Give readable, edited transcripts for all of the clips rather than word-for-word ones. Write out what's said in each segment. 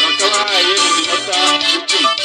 Akabaye mu minota 10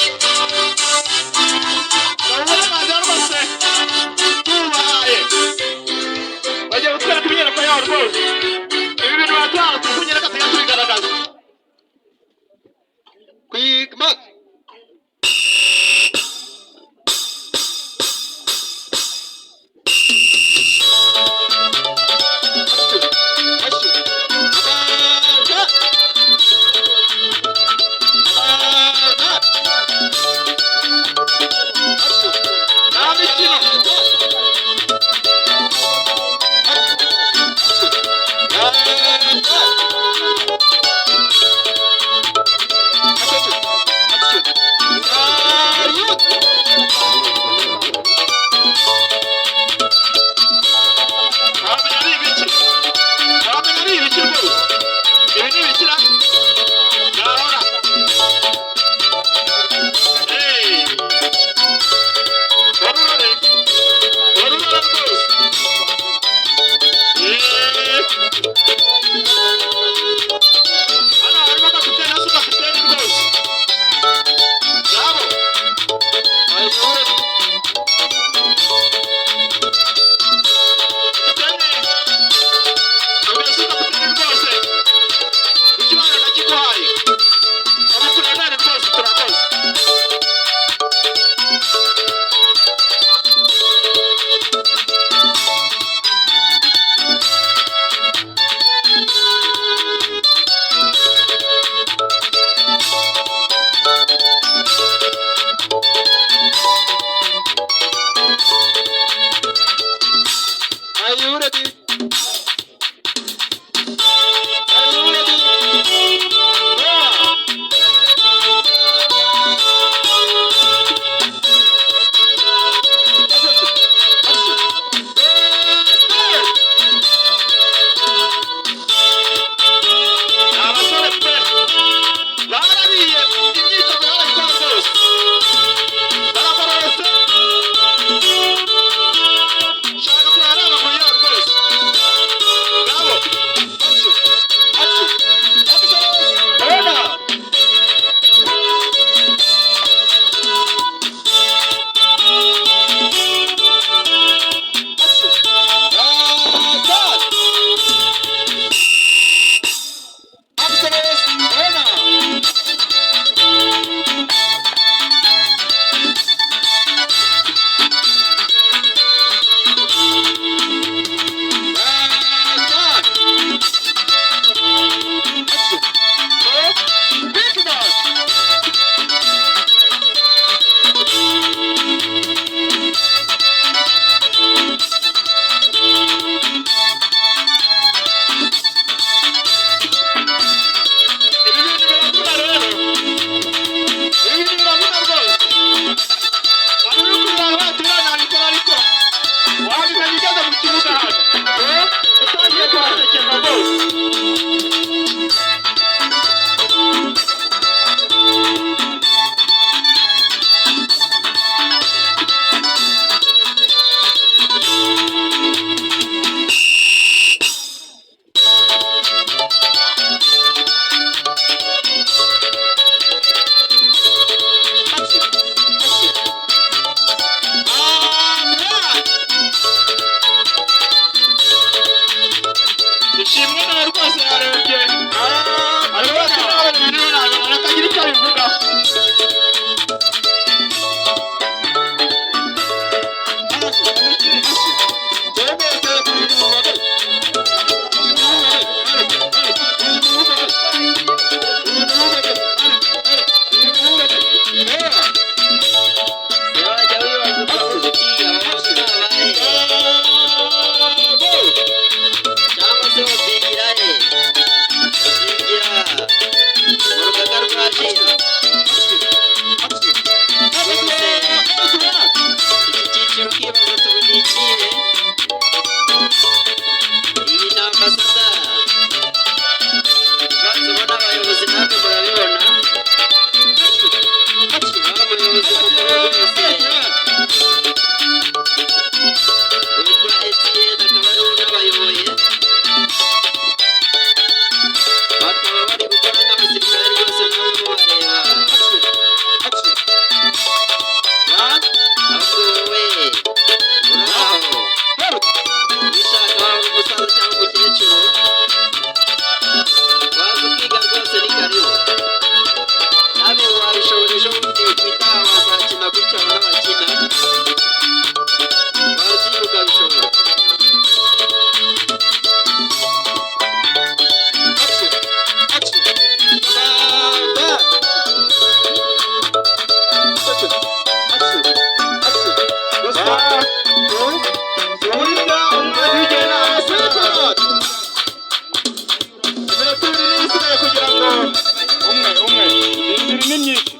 ni myinshi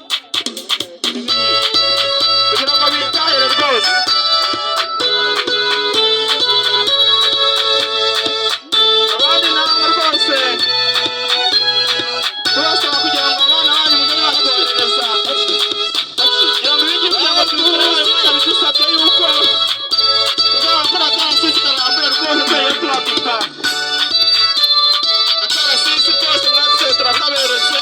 kugira ngo bitahire rwose. Abandi namwe rwose tubasaba kugira ngo abana banyu mujye mwatwohereza kugira ngo ibingibi kugira ngo tubikore bidusabye yuko tuzabakora akarasisi karambuye rwose tweye turapika akarasisi rwose mwatse turakaberetse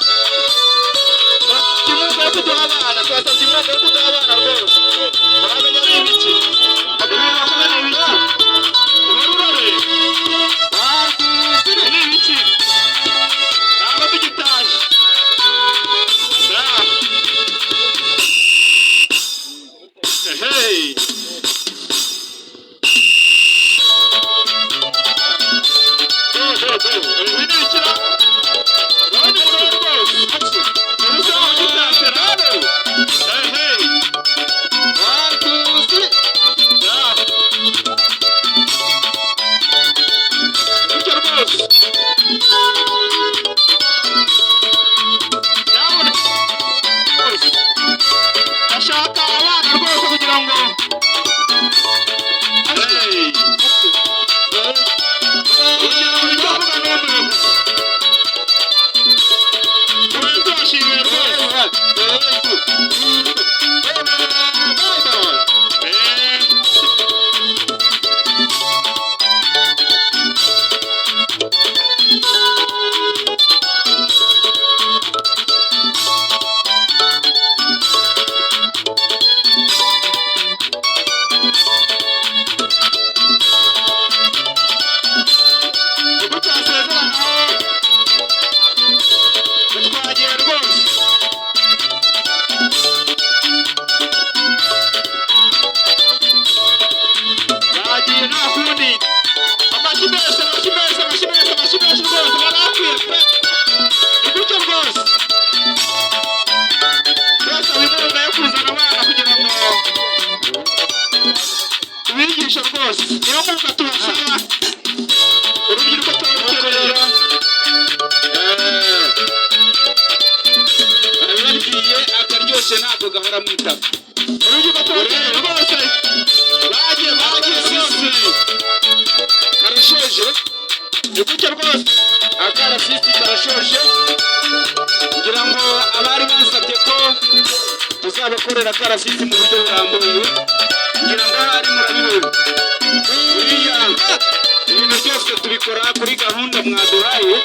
kimwe yo kuduha abana twasabye imyaka yo kuduha abana rwose baramenya ni ibiki ibintu bakora ni ibiki ubarurore ni ibiki ntabwo tugitaje hey ashaka abana rwose kugira ngo niyo mpamvu tubasaba urubyiruko tubarukerera arabibwiye akaryoshye ntabwo gahora mu itaka urubyiruko tubarukerera rwose bagiye sisi karashoje ni gutya rwose akarasisi karashoje kugira ngo abari basabye ko tuzabakorera akarasisi mu buryo burambuye kugira ngo ahari murabibona buriya ibintu byose tubikora kuri gahunda mwaduhaye